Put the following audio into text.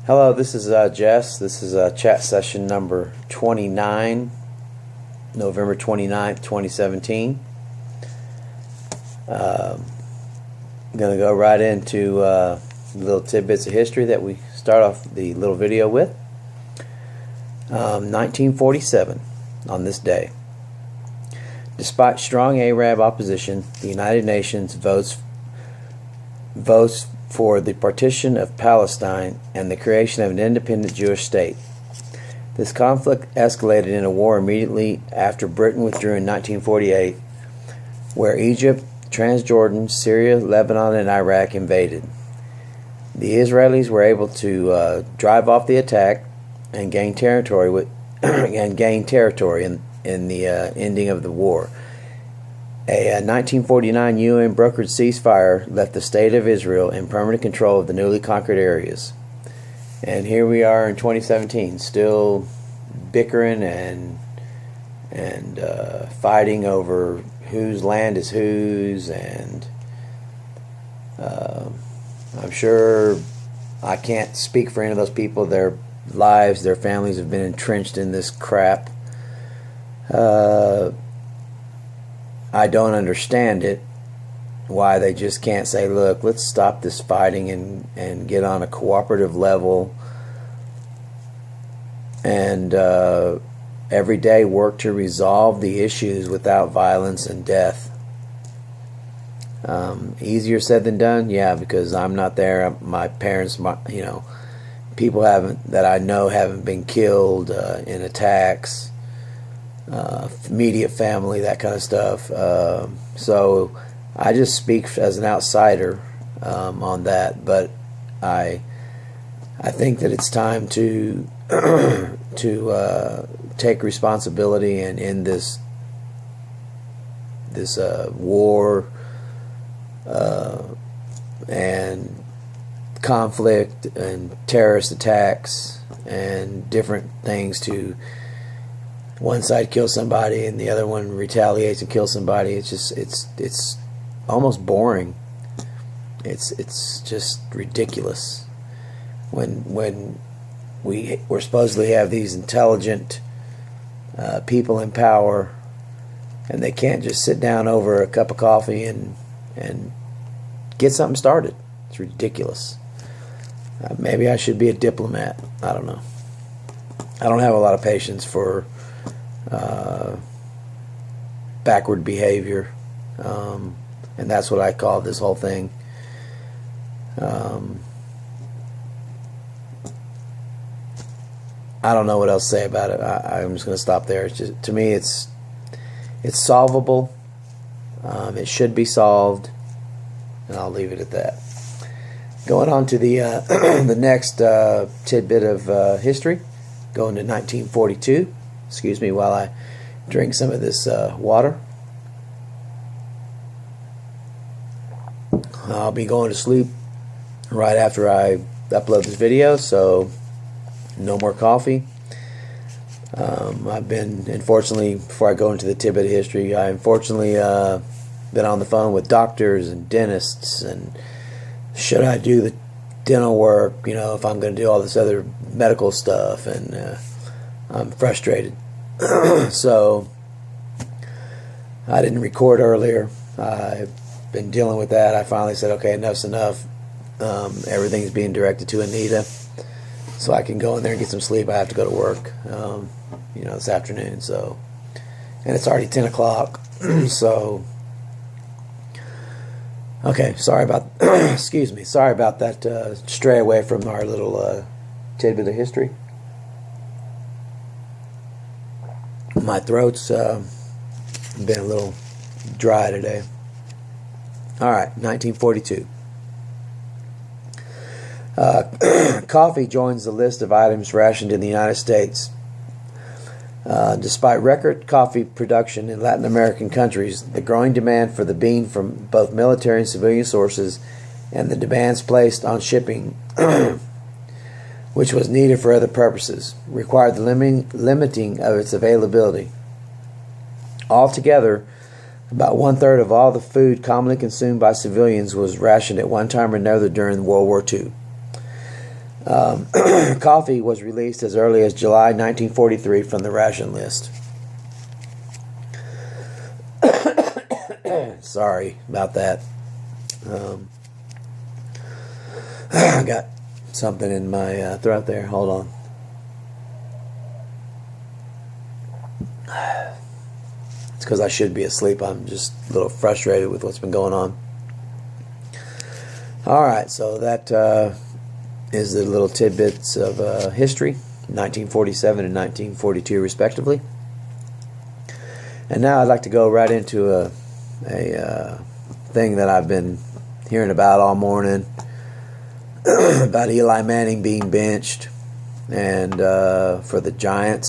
Hello, this is Jess. This is chat session number 29, November 29th, 2017. I'm going to go right into little tidbits of history that we start off the little video with. 1947, on this day. Despite strong Arab opposition, the United Nations votes for the partition of Palestine and the creation of an independent Jewish state. This conflict escalated in a war immediately after Britain withdrew in 1948, where Egypt, Transjordan, Syria, Lebanon, and Iraq invaded. The Israelis were able to drive off the attack and gain territory in the ending of the war. A 1949 UN brokered ceasefire left the State of Israel in permanent control of the newly conquered areas. And here we are in 2017, still bickering and fighting over whose land is whose, and I'm sure I can't speak for any of those people. Their lives, their families have been entrenched in this crap. I don't understand it, why they just can't say, look, let's stop this fighting and get on a cooperative level and every day work to resolve the issues without violence and death. Easier said than done, yeah, because I'm not there. My parents, people that I know haven't been killed in attacks. Immediate family, that kind of stuff. So I just speak as an outsider on that, but I think that it's time to take responsibility and end this war and conflict and terrorist attacks and different things. To one side kills somebody and the other one retaliates and kills somebody. It's just it's almost boring. It's just ridiculous when we're supposedly have these intelligent people in power, and they can't just sit down over a cup of coffee and get something started. It's ridiculous. Maybe I should be a diplomat. I don't know. I don't have a lot of patience for backward behavior, and that's what I call this whole thing. I don't know what else to say about it. I'm just going to stop there. It's just, to me, it's solvable. It should be solved, and I'll leave it at that. Going on to the the next tidbit of history, going to 1942. Excuse me while I drink some of this water. I'll be going to sleep right after I upload this video, so no more coffee. I've been, unfortunately, before I go into the tidbit of history, I unfortunately been on the phone with doctors and dentists, and should I do the dental work, if I'm going to do all this other medical stuff, and I'm frustrated. So I didn't record earlier. I've been dealing with that. I finally said, okay, enough's enough. Everything's being directed to Anita, so I can go in there and get some sleep. I have to go to work, this afternoon. So, and it's already 10 o'clock. So, okay, sorry about, excuse me, sorry about that stray away from our little tidbit of history. My throat's been a little dry today. Alright, 1942. Coffee joins the list of items rationed in the United States. Despite record coffee production in Latin American countries, the growing demand for the bean from both military and civilian sources, and the demands placed on shipping, which was needed for other purposes, required the limiting of its availability. Altogether, about 1/3 of all the food commonly consumed by civilians was rationed at one time or another during World War II. Coffee was released as early as July 1943 from the ration list. Sorry about that. I got something in my throat there. Hold on. It's because I should be asleep. I'm just a little frustrated with what's been going on. Alright, so that is the little tidbits of history, 1947 and 1942 respectively. And now I'd like to go right into a thing that I've been hearing about all morning, about Eli Manning being benched and for the Giants.